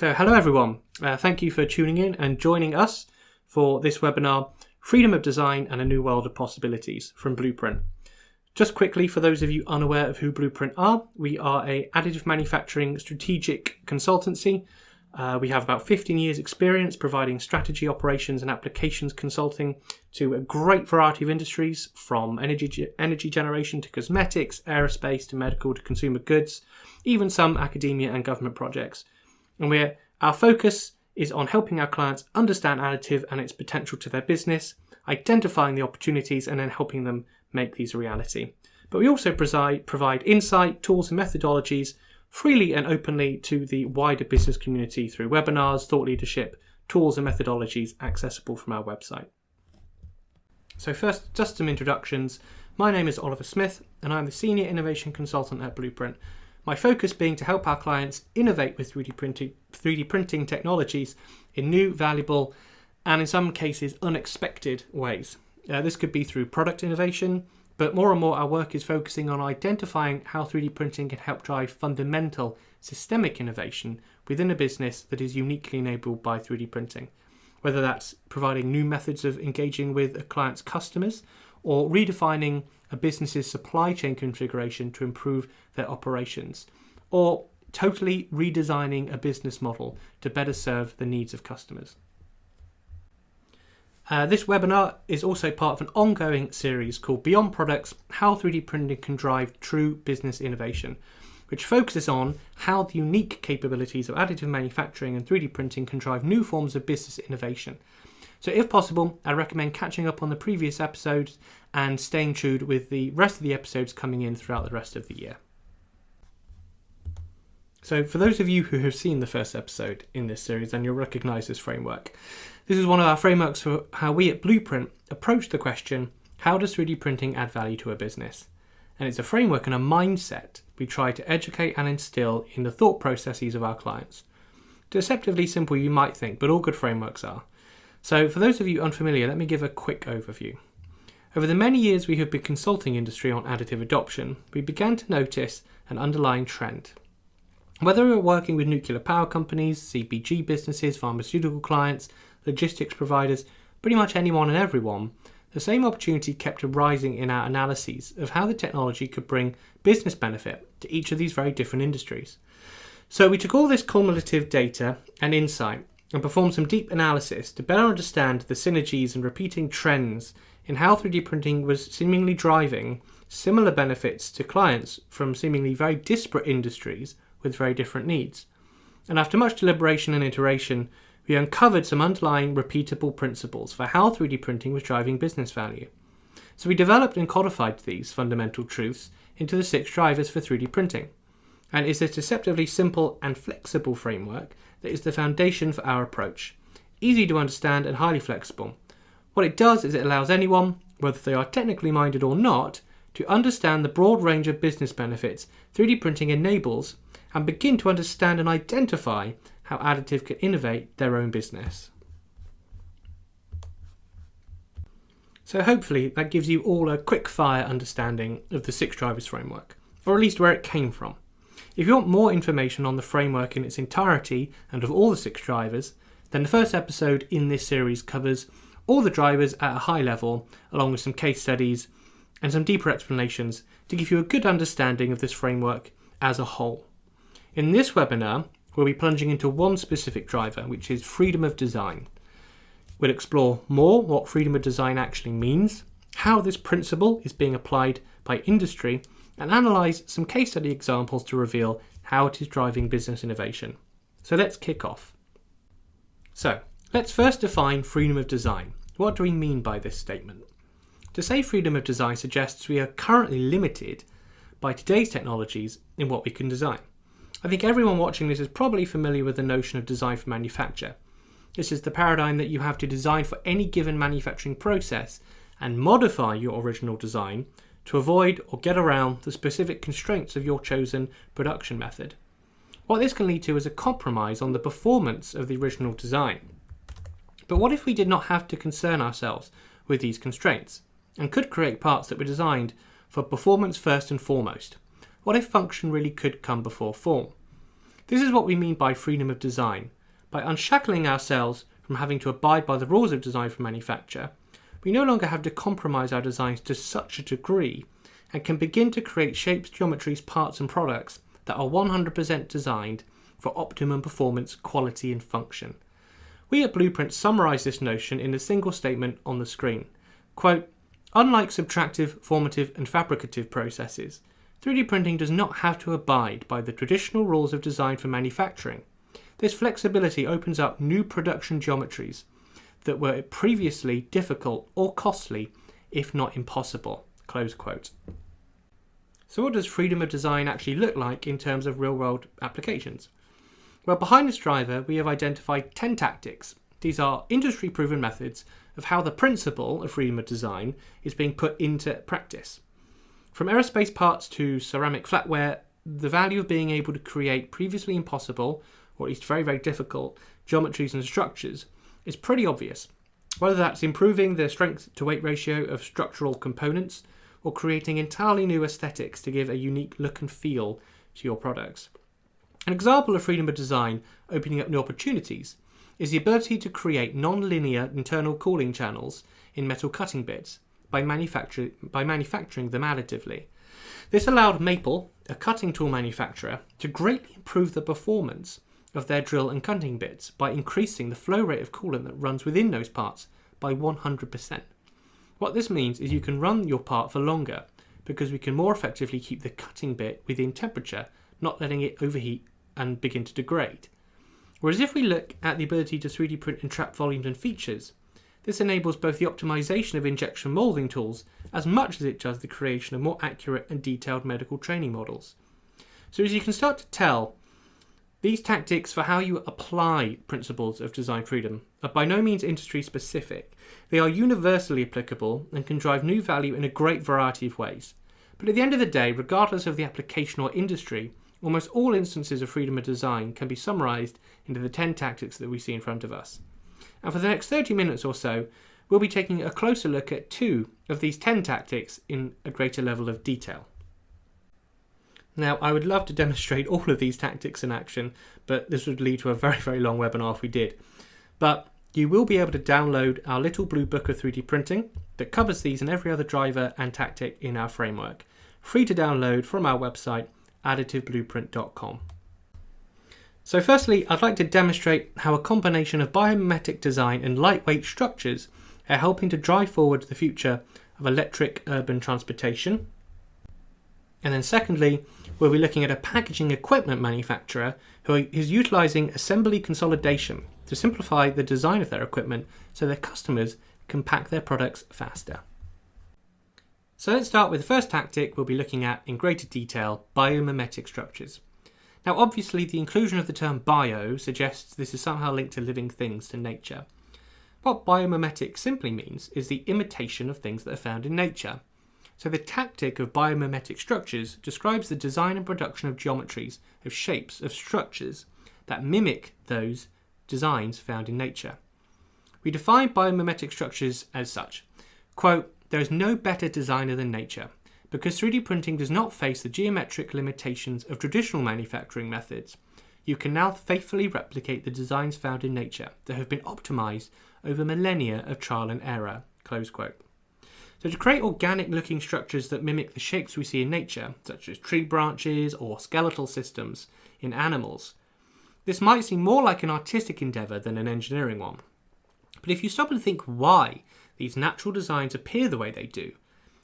So hello everyone, thank you for tuning in and joining us for this webinar, Freedom of Design and a New World of Possibilities from Blueprint. Just quickly, for those of you unaware of who Blueprint are, we are an additive manufacturing strategic consultancy. We have about 15 years experience providing strategy, operations and applications consulting to a great variety of industries, from energy generation to cosmetics, aerospace to medical to consumer goods, even some academia and government projects. And our focus is on helping our clients understand additive and its potential to their business, identifying the opportunities and then helping them make these a reality. But we also provide insight, tools and methodologies freely and openly to the wider business community through webinars, thought leadership, tools and methodologies accessible from our website. So first, just some introductions. My name is Oliver Smith and I'm the Senior Innovation Consultant at Blueprint. My focus being to help our clients innovate with 3D printing technologies in new, valuable, and in some cases unexpected ways. This could be through product innovation, but more and more our work is focusing on identifying how 3D printing can help drive fundamental systemic innovation within a business that is uniquely enabled by 3D printing. Whether that's providing new methods of engaging with a client's customers or redefining a business's supply chain configuration to improve their operations, or totally redesigning a business model to better serve the needs of customers. This webinar is also part of an ongoing series called Beyond Products, How 3D Printing Can Drive True Business Innovation, which focuses on how the unique capabilities of additive manufacturing and 3D printing can drive new forms of business innovation. So if possible, I recommend catching up on the previous episodes and staying tuned with the rest of the episodes coming in throughout the rest of the year. So for those of you who have seen the first episode in this series, then you'll recognise this framework. This is one of our frameworks for how we at Blueprint approach the question, how does 3D printing add value to a business? And it's a framework and a mindset we try to educate and instill in the thought processes of our clients. Deceptively simple you might think, but all good frameworks are. So for those of you unfamiliar, let me give a quick overview. Over the many years we have been consulting industry on additive adoption, we began to notice an underlying trend. Whether we were working with nuclear power companies, CPG businesses, pharmaceutical clients, logistics providers, pretty much anyone and everyone, the same opportunity kept arising in our analyses of how the technology could bring business benefit to each of these very different industries. So we took all this cumulative data and insight and performed some deep analysis to better understand the synergies and repeating trends in how 3D printing was seemingly driving similar benefits to clients from seemingly very disparate industries with very different needs. And after much deliberation and iteration, we uncovered some underlying repeatable principles for how 3D printing was driving business value. So we developed and codified these fundamental truths into the 6 drivers for 3D printing. And it's a deceptively simple and flexible framework that is the foundation for our approach. Easy to understand and highly flexible. What it does is it allows anyone, whether they are technically minded or not, to understand the broad range of business benefits 3D printing enables and begin to understand and identify how additive can innovate their own business. So hopefully that gives you all a quick fire understanding of the 6 drivers framework, or at least where it came from. If you want more information on the framework in its entirety and of all the 6 drivers, then the first episode in this series covers all the drivers at a high level, along with some case studies and some deeper explanations to give you a good understanding of this framework as a whole. In this webinar, we'll be plunging into one specific driver, which is freedom of design. We'll explore more what freedom of design actually means, how this principle is being applied by industry, and analyse some case study examples to reveal how it is driving business innovation. So let's kick off. So let's first define freedom of design. What do we mean by this statement? To say freedom of design suggests we are currently limited by today's technologies in what we can design. I think everyone watching this is probably familiar with the notion of design for manufacture. This is the paradigm that you have to design for any given manufacturing process and modify your original design to avoid or get around the specific constraints of your chosen production method. What this can lead to is a compromise on the performance of the original design. But what if we did not have to concern ourselves with these constraints and could create parts that were designed for performance first and foremost? What if function really could come before form? This is what we mean by freedom of design. By unshackling ourselves from having to abide by the rules of design for manufacture, we no longer have to compromise our designs to such a degree and can begin to create shapes, geometries, parts and products that are 100% designed for optimum performance, quality and function. We at Blueprint summarise this notion in a single statement on the screen. Quote, "Unlike subtractive, formative and fabricative processes, 3D printing does not have to abide by the traditional rules of design for manufacturing. This flexibility opens up new production geometries that were previously difficult or costly, if not impossible." Close quote. So what does freedom of design actually look like in terms of real-world applications? Well, behind this driver, we have identified 10 tactics. These are industry-proven methods of how the principle of freedom of design is being put into practice. From aerospace parts to ceramic flatware, the value of being able to create previously impossible, or at least very, very difficult, geometries and structures is pretty obvious. Whether that's improving the strength-to-weight ratio of structural components or creating entirely new aesthetics to give a unique look and feel to your products. An example of freedom of design opening up new opportunities is the ability to create non-linear internal cooling channels in metal cutting bits by manufacturing them additively. This allowed Maple, a cutting tool manufacturer, to greatly improve the performance of their drill and cutting bits by increasing the flow rate of coolant that runs within those parts by 100%. What this means is you can run your part for longer because we can more effectively keep the cutting bit within temperature, not letting it overheat and begin to degrade. Whereas if we look at the ability to 3D print and trap volumes and features, this enables both the optimization of injection molding tools as much as it does the creation of more accurate and detailed medical training models. So as you can start to tell, these tactics for how you apply principles of design freedom are by no means industry specific. They are universally applicable and can drive new value in a great variety of ways. But at the end of the day, regardless of the application or industry, almost all instances of freedom of design can be summarised into the 10 tactics that we see in front of us. And for the next 30 minutes or so, we'll be taking a closer look at 2 of these 10 tactics in a greater level of detail. Now, I would love to demonstrate all of these tactics in action, but this would lead to a very, very long webinar if we did. But you will be able to download our little blue book of 3D printing that covers these and every other driver and tactic in our framework. Free to download from our website, additiveblueprint.com. So firstly, I'd like to demonstrate how a combination of biomimetic design and lightweight structures are helping to drive forward the future of electric urban transportation. And then secondly, we'll be looking at a packaging equipment manufacturer who is utilising assembly consolidation to simplify the design of their equipment so their customers can pack their products faster. So let's start with the first tactic we'll be looking at in greater detail, biomimetic structures. Now obviously the inclusion of the term bio suggests this is somehow linked to living things, to nature. What biomimetic simply means is the imitation of things that are found in nature. So the tactic of biomimetic structures describes the design and production of geometries, of shapes, of structures that mimic those designs found in nature. We define biomimetic structures as such. Quote, "There is no better designer than nature, because 3D printing does not face the geometric limitations of traditional manufacturing methods. You can now faithfully replicate the designs found in nature that have been optimized over millennia of trial and error." Close quote. So to create organic looking structures that mimic the shapes we see in nature, such as tree branches or skeletal systems in animals, this might seem more like an artistic endeavour than an engineering one. But if you stop and think why these natural designs appear the way they do,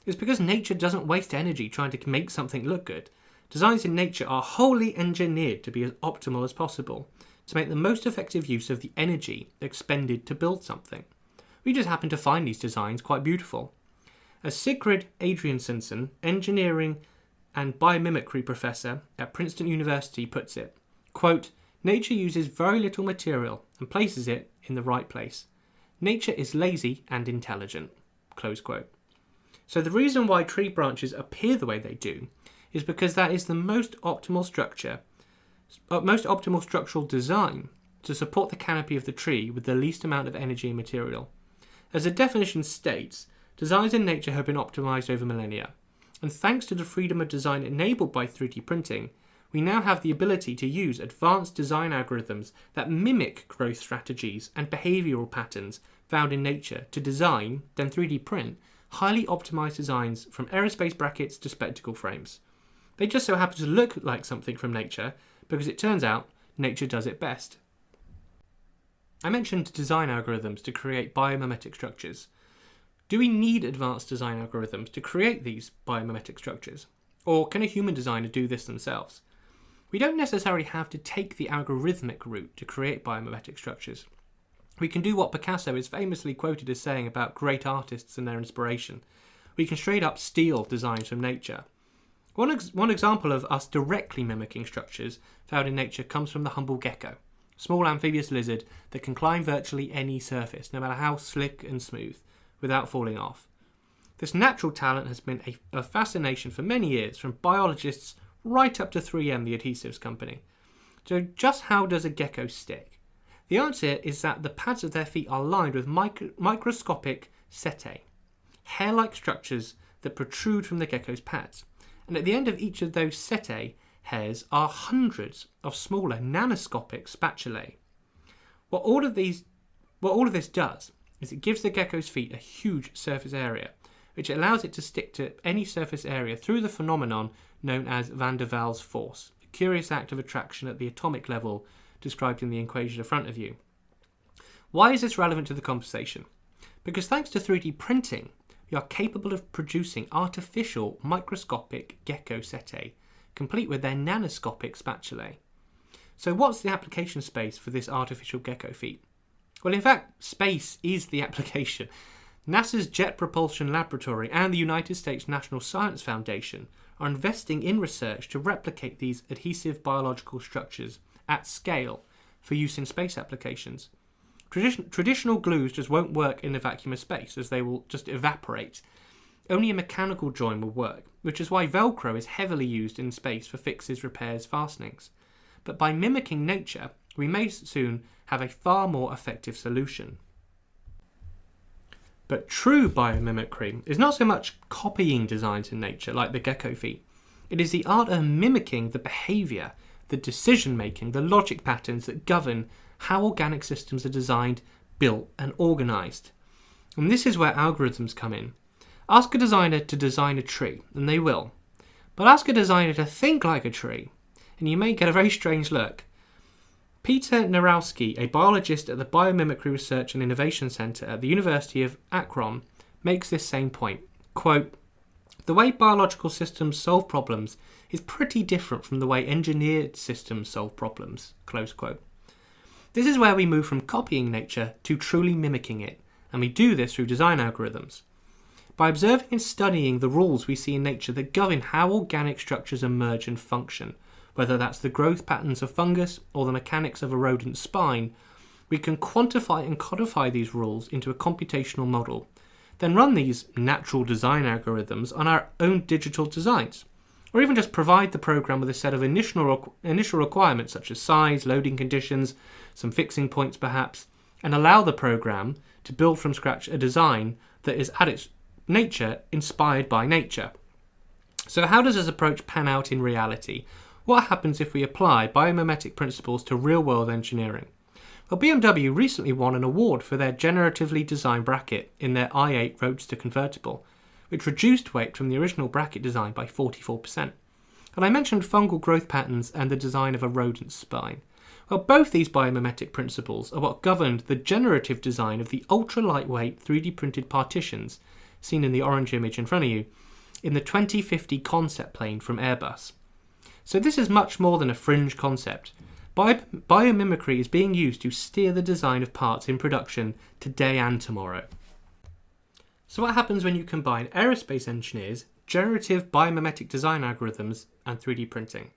it's because nature doesn't waste energy trying to make something look good. Designs in nature are wholly engineered to be as optimal as possible, to make the most effective use of the energy expended to build something. We just happen to find these designs quite beautiful. As Sigrid Adriansensen, engineering and biomimicry professor at Princeton University, puts it, quote, "Nature uses very little material and places it in the right place. Nature is lazy and intelligent." Close quote. So the reason why tree branches appear the way they do is because that is the most optimal structural design to support the canopy of the tree with the least amount of energy and material. As the definition states, designs in nature have been optimized over millennia, and thanks to the freedom of design enabled by 3D printing, we now have the ability to use advanced design algorithms that mimic growth strategies and behavioural patterns found in nature to design, then 3D print, highly optimised designs from aerospace brackets to spectacle frames. They just so happen to look like something from nature because it turns out nature does it best. I mentioned design algorithms to create biomimetic structures. Do we need advanced design algorithms to create these biomimetic structures? Or can a human designer do this themselves? We don't necessarily have to take the algorithmic route to create biomimetic structures. We can do what Picasso is famously quoted as saying about great artists and their inspiration. We can straight up steal designs from nature. One example of us directly mimicking structures found in nature comes from the humble gecko, a small amphibious lizard that can climb virtually any surface, no matter how slick and smooth, without falling off. This natural talent has been a fascination for many years, from biologists right up to 3M, the adhesives company. So just how does a gecko stick? The answer is that the pads of their feet are lined with microscopic setae, hair-like structures that protrude from the gecko's pads. And at the end of each of those setae hairs are hundreds of smaller nanoscopic spatulae. What all of this does is it gives the gecko's feet a huge surface area, which allows it to stick to any surface area through the phenomenon known as van der Waals force, a curious act of attraction at the atomic level described in the equation in front of you. Why is this relevant to the conversation? Because thanks to 3D printing, we are capable of producing artificial microscopic gecko setae, complete with their nanoscopic spatulae. So what's the application space for this artificial gecko feet? Well, in fact, space is the application. NASA's Jet Propulsion Laboratory and the United States National Science Foundation are investing in research to replicate these adhesive biological structures at scale for use in space applications. Traditional glues just won't work in a vacuum of space, as they will just evaporate. Only a mechanical join will work, which is why Velcro is heavily used in space for fixes, repairs, fastenings. But by mimicking nature, we may soon have a far more effective solution. But true biomimicry is not so much copying designs in nature like the gecko feet. It is the art of mimicking the behaviour, the decision-making, the logic patterns that govern how organic systems are designed, built and organised. And this is where algorithms come in. Ask a designer to design a tree, and they will. But ask a designer to think like a tree, and you may get a very strange look. Peter Narowski, a biologist at the Biomimicry Research and Innovation Centre at the University of Akron, makes this same point. Quote, "The way biological systems solve problems is pretty different from the way engineered systems solve problems." Close quote. This is where we move from copying nature to truly mimicking it, and we do this through design algorithms. By observing and studying the rules we see in nature that govern how organic structures emerge and function, whether that's the growth patterns of fungus or the mechanics of a rodent's spine, we can quantify and codify these rules into a computational model, then run these natural design algorithms on our own digital designs, or even just provide the program with a set of initial requirements such as size, loading conditions, some fixing points perhaps, and allow the program to build from scratch a design that is at its nature inspired by nature. So how does this approach pan out in reality? What happens if we apply biomimetic principles to real-world engineering? Well, BMW recently won an award for their generatively designed bracket in their i8 Roadster convertible, which reduced weight from the original bracket design by 44%. And I mentioned fungal growth patterns and the design of a rodent's spine. Well, both these biomimetic principles are what governed the generative design of the ultra-lightweight 3D printed partitions seen in the orange image in front of you in the 2050 concept plane from Airbus. So this is much more than a fringe concept. Biomimicry is being used to steer the design of parts in production today and tomorrow. So what happens when you combine aerospace engineers, generative biomimetic design algorithms, and 3D printing?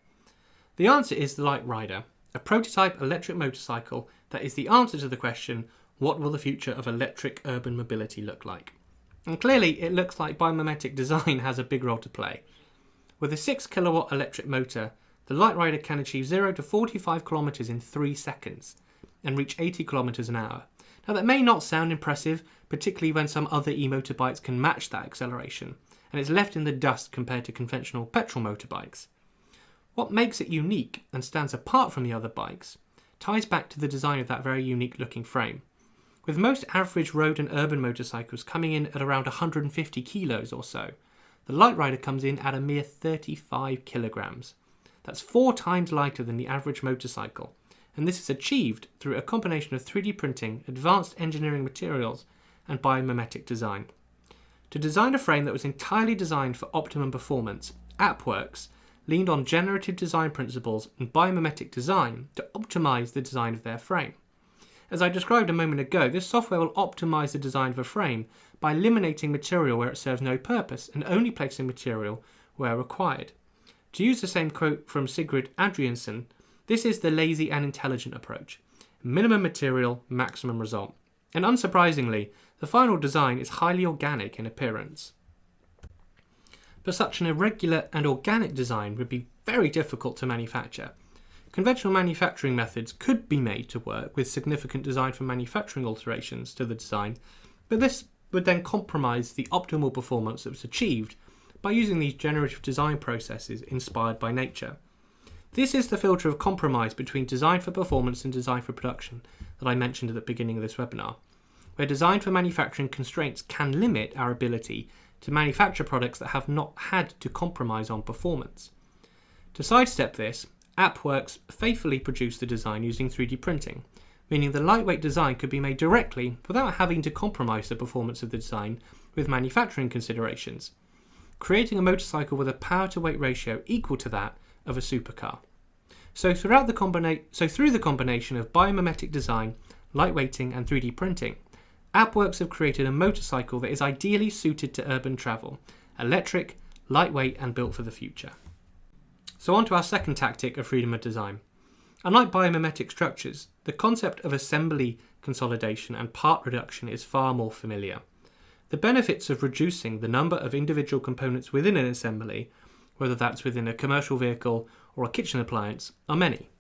The answer is the Light Rider, a prototype electric motorcycle that is the answer to the question, what will the future of electric urban mobility look like? And clearly it looks like biomimetic design has a big role to play. With a 6 kilowatt electric motor, the Light Rider can achieve 0 to 45 kilometers in 3 seconds and reach 80 kilometers an hour. Now that may not sound impressive, particularly when some other e-motorbikes can match that acceleration, and it's left in the dust compared to conventional petrol motorbikes. What makes it unique and stands apart from the other bikes ties back to the design of that very unique looking frame. With most average road and urban motorcycles coming in at around 150 kilos or so, the Light Rider comes in at a mere 35 kilograms. That's 4 times lighter than the average motorcycle, and this is achieved through a combination of 3D printing, advanced engineering materials, and biomimetic design. To design a frame that was entirely designed for optimum performance, AppWorks leaned on generative design principles and biomimetic design to optimize the design of their frame. As I described a moment ago, this software will optimize the design of a frame by eliminating material where it serves no purpose and only placing material where required. To use the same quote from Sigrid Adriansen, this is the lazy and intelligent approach. Minimum material, maximum result. And unsurprisingly, the final design is highly organic in appearance. But such an irregular and organic design would be very difficult to manufacture. Conventional manufacturing methods could be made to work with significant design for manufacturing alterations to the design, but this would then compromise the optimal performance that was achieved by using these generative design processes inspired by nature. This is the filter of compromise between design for performance and design for production that I mentioned at the beginning of this webinar, where design for manufacturing constraints can limit our ability to manufacture products that have not had to compromise on performance. To sidestep this, AppWorks faithfully produced the design using 3D printing, meaning the lightweight design could be made directly without having to compromise the performance of the design with manufacturing considerations, creating a motorcycle with a power-to-weight ratio equal to that of a supercar. So through the combination of biomimetic design, lightweighting and 3D printing, AppWorks have created a motorcycle that is ideally suited to urban travel, electric, lightweight and built for the future. So on to our second tactic of freedom of design. Unlike biomimetic structures, the concept of assembly consolidation and part reduction is far more familiar. The benefits of reducing the number of individual components within an assembly, whether that's within a commercial vehicle or a kitchen appliance, are many.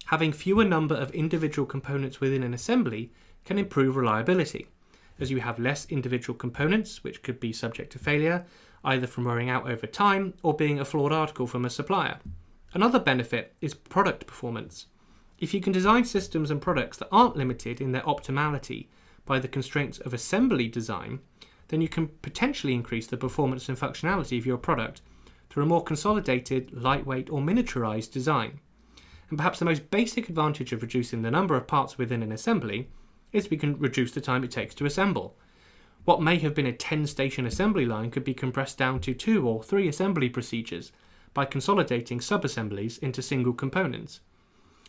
Having fewer number of individual components within an assembly can improve reliability, as you have less individual components which could be subject to failure, either from wearing out over time or being a flawed article from a supplier. Another benefit is product performance. If you can design systems and products that aren't limited in their optimality by the constraints of assembly design, then you can potentially increase the performance and functionality of your product through a more consolidated, lightweight or miniaturized design. And perhaps the most basic advantage of reducing the number of parts within an assembly is we can reduce the time it takes to assemble. What may have been a 10-station assembly line could be compressed down to 2 or 3 assembly procedures by consolidating sub-assemblies into single components.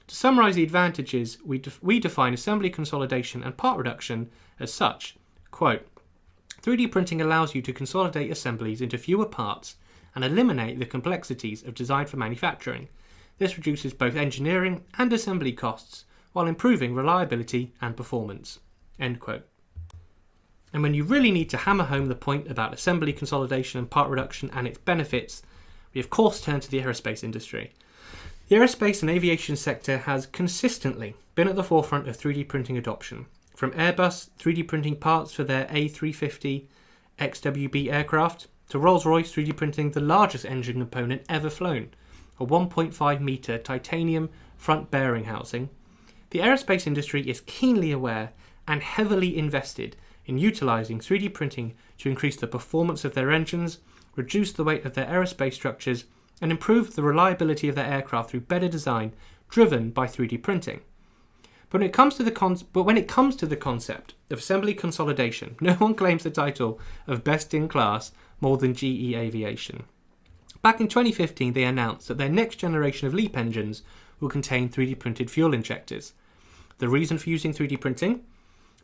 To summarize the advantages, we define assembly consolidation and part reduction as such. Quote, 3D printing allows you to consolidate assemblies into fewer parts and eliminate the complexities of design for manufacturing. This reduces both engineering and assembly costs while improving reliability and performance. End quote. And when you really need to hammer home the point about assembly consolidation and part reduction and its benefits, we of course turn to the aerospace industry. The aerospace and aviation sector has consistently been at the forefront of 3D printing adoption, from Airbus 3D printing parts for their A350 XWB aircraft to Rolls-Royce 3D printing the largest engine component ever flown, a 1.5 metre titanium front bearing housing. The aerospace industry is keenly aware and heavily invested in utilising 3D printing to increase the performance of their engines, reduce the weight of their aerospace structures, and improve the reliability of their aircraft through better design driven by 3D printing. But when it comes to the concept of assembly consolidation, no one claims the title of best in class more than GE Aviation. Back in 2015, they announced that their next generation of LEAP engines will contain 3D printed fuel injectors. The reason for using 3D printing?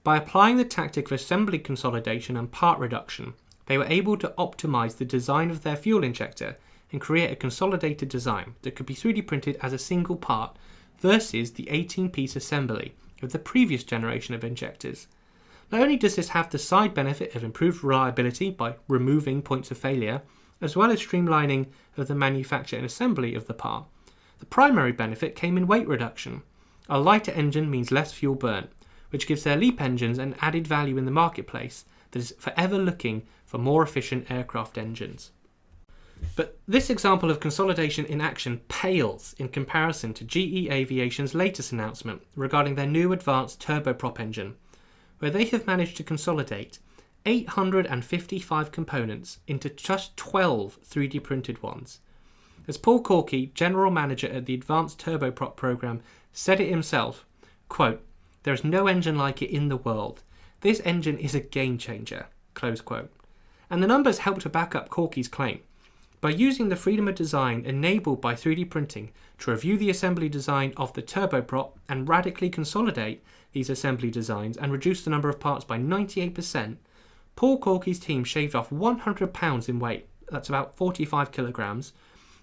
By applying the tactic of assembly consolidation and part reduction, they were able to optimize the design of their fuel injector and create a consolidated design that could be 3D printed as a single part versus the 18-piece assembly of the previous generation of injectors. Not only does this have the side benefit of improved reliability by removing points of failure, as well as streamlining of the manufacture and assembly of the part, the primary benefit came in weight reduction. A lighter engine means less fuel burn, which gives their LEAP engines an added value in the marketplace that is forever looking for more efficient aircraft engines. But this example of consolidation in action pales in comparison to GE Aviation's latest announcement regarding their new advanced turboprop engine, where they have managed to consolidate 855 components into just 12 3D printed ones. As Paul Corky, general manager at the Advanced Turboprop program, said it himself, quote, "There is no engine like it in the world. This engine is a game changer," close quote. And the numbers help to back up Corky's claim. By using the freedom of design enabled by 3D printing to review the assembly design of the turboprop and radically consolidate these assembly designs and reduce the number of parts by 98%, Paul Corky's team shaved off 100 pounds in weight, that's about 45 kilograms,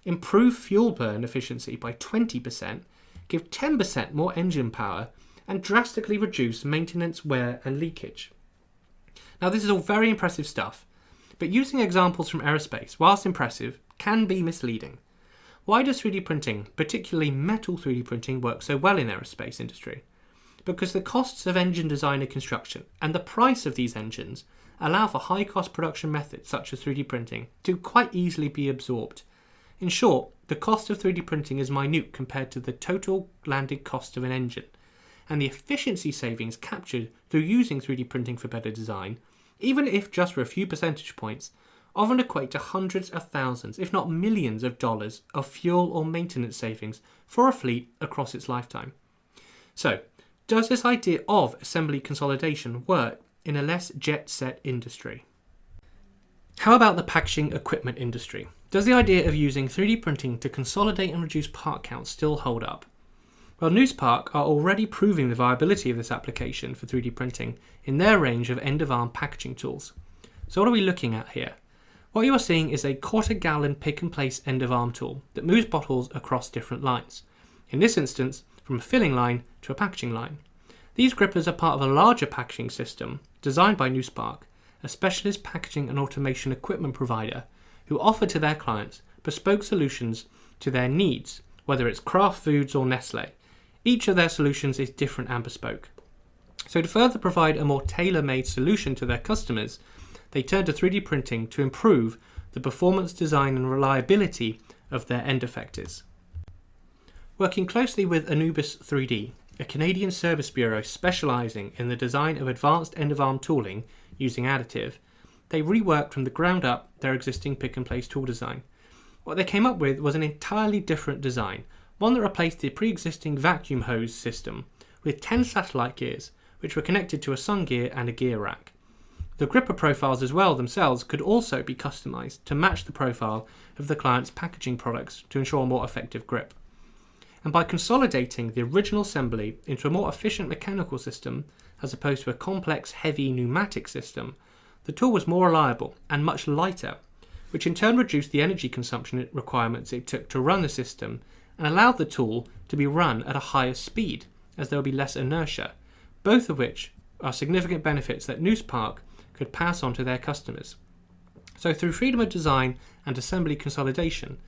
improve fuel burn efficiency by 20%, give 10% more engine power, and drastically reduce maintenance, wear, and leakage. Now, this is all very impressive stuff, but using examples from aerospace, whilst impressive, can be misleading. Why does 3D printing, particularly metal 3D printing, work so well in the aerospace industry? Because the costs of engine design and construction and the price of these engines allow for high-cost production methods such as 3D printing to quite easily be absorbed. In short, the cost of 3D printing is minute compared to the total landed cost of an engine, and the efficiency savings captured through using 3D printing for better design, even if just for a few percentage points, often equate to hundreds of thousands, if not millions of dollars of fuel or maintenance savings for a fleet across its lifetime. So, does this idea of assembly consolidation work in a less jet-set industry? How about the packaging equipment industry? Does the idea of using 3D printing to consolidate and reduce part counts still hold up? Well, Newspark are already proving the viability of this application for 3D printing in their range of end-of-arm packaging tools. So what are we looking at here? What you are seeing is a quarter-gallon pick-and-place end-of-arm tool that moves bottles across different lines. In this instance, from a filling line to a packaging line. These grippers are part of a larger packaging system designed by Newspark, a specialist packaging and automation equipment provider who offer to their clients bespoke solutions to their needs, whether it's Kraft Foods or Nestle. Each of their solutions is different and bespoke. So to further provide a more tailor-made solution to their customers, they turn to 3D printing to improve the performance, design and reliability of their end effectors. Working closely with Anubis 3D, a Canadian service bureau specialising in the design of advanced end-of-arm tooling using additive, they reworked from the ground up their existing pick-and-place tool design. What they came up with was an entirely different design, one that replaced the pre-existing vacuum hose system with 10 satellite gears, which were connected to a sun gear and a gear rack. The gripper profiles as well themselves could also be customised to match the profile of the client's packaging products to ensure a more effective grip. And by consolidating the original assembly into a more efficient mechanical system, as opposed to a complex, heavy pneumatic system, the tool was more reliable and much lighter, which in turn reduced the energy consumption requirements it took to run the system and allowed the tool to be run at a higher speed, as there will be less inertia, both of which are significant benefits that Newspark could pass on to their customers. So through freedom of design and assembly consolidation,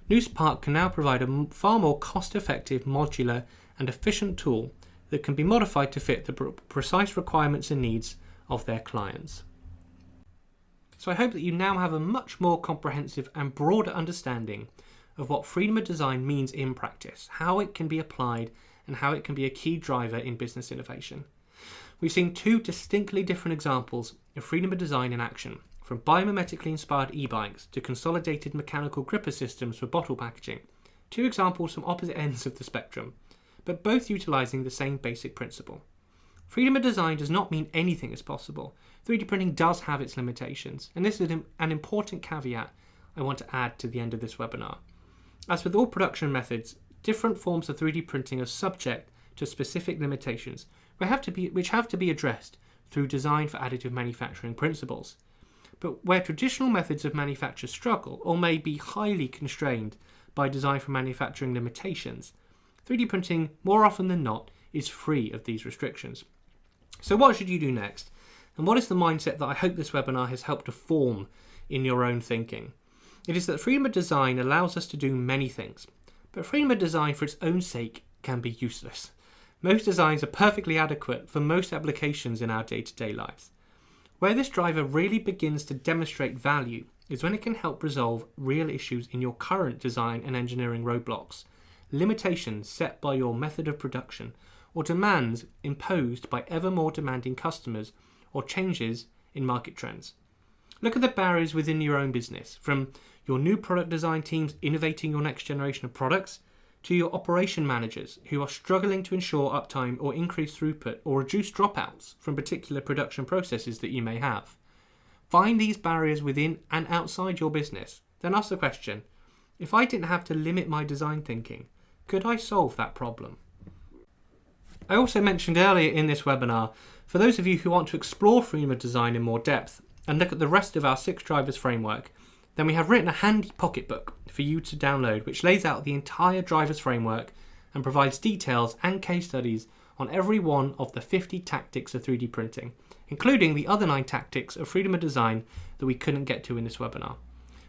Newspark can now provide a far more cost-effective, modular and efficient tool that can be modified to fit the precise requirements and needs of their clients. So I hope that you now have a much more comprehensive and broader understanding of what freedom of design means in practice, how it can be applied and how it can be a key driver in business innovation. We've seen two distinctly different examples of freedom of design in action, from biomimetically inspired e-bikes to consolidated mechanical gripper systems for bottle packaging. Two examples from opposite ends of the spectrum, but both utilising the same basic principle. Freedom of design does not mean anything is possible. 3D printing does have its limitations, and this is an important caveat I want to add to the end of this webinar. As with all production methods, different forms of 3D printing are subject to specific limitations, which have to be addressed through design for additive manufacturing principles. But where traditional methods of manufacture struggle or may be highly constrained by design for manufacturing limitations, 3D printing, more often than not, is free of these restrictions. So what should you do next? And what is the mindset that I hope this webinar has helped to form in your own thinking? It is that freedom of design allows us to do many things, but freedom of design for its own sake can be useless. Most designs are perfectly adequate for most applications in our day-to-day lives. Where this driver really begins to demonstrate value is when it can help resolve real issues in your current design and engineering roadblocks, limitations set by your method of production, or demands imposed by ever more demanding customers or changes in market trends. Look at the barriers within your own business, from your new product design teams innovating your next generation of products, to your operation managers who are struggling to ensure uptime or increase throughput or reduce dropouts from particular production processes that you may have. Find these barriers within and outside your business. Then ask the question, if I didn't have to limit my design thinking, could I solve that problem? I also mentioned earlier in this webinar, for those of you who want to explore freedom of design in more depth and look at the rest of our 6 drivers framework, then we have written a handy pocketbook for you to download which lays out the entire drivers framework and provides details and case studies on every one of the 50 tactics of 3D printing, including the other 9 tactics of freedom of design that we couldn't get to in this webinar.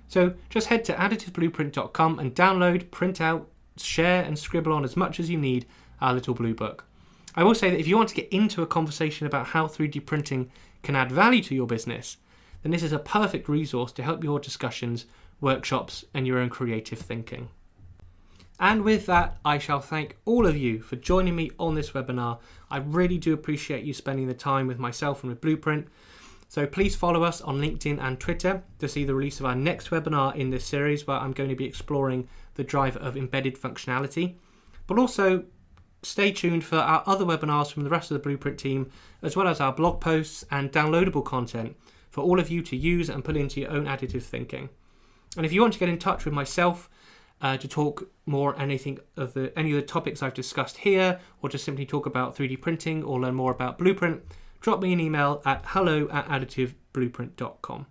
So just head to additiveblueprint.com and download, print out, share and scribble on as much as you need our little blue book. I will say that if you want to get into a conversation about how 3D printing can add value to your business, then this is a perfect resource to help your discussions, workshops, and your own creative thinking. And with that, I shall thank all of you for joining me on this webinar. I really do appreciate you spending the time with myself and with Blueprint. So please follow us on LinkedIn and Twitter to see the release of our next webinar in this series, where I'm going to be exploring the driver of embedded functionality. But also stay tuned for our other webinars from the rest of the Blueprint team, as well as our blog posts and downloadable content for all of you to use and put into your own additive thinking. And if you want to get in touch with myself to talk more any of the topics I've discussed here, or to simply talk about 3D printing or learn more about Blueprint, drop me an email at hello@additiveblueprint.com.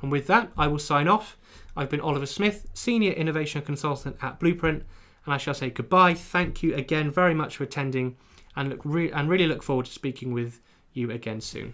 And with that, I will sign off. I've been Oliver Smith, Senior Innovation Consultant at Blueprint, and I shall say goodbye. Thank you again very much for attending, and really look forward to speaking with you again soon.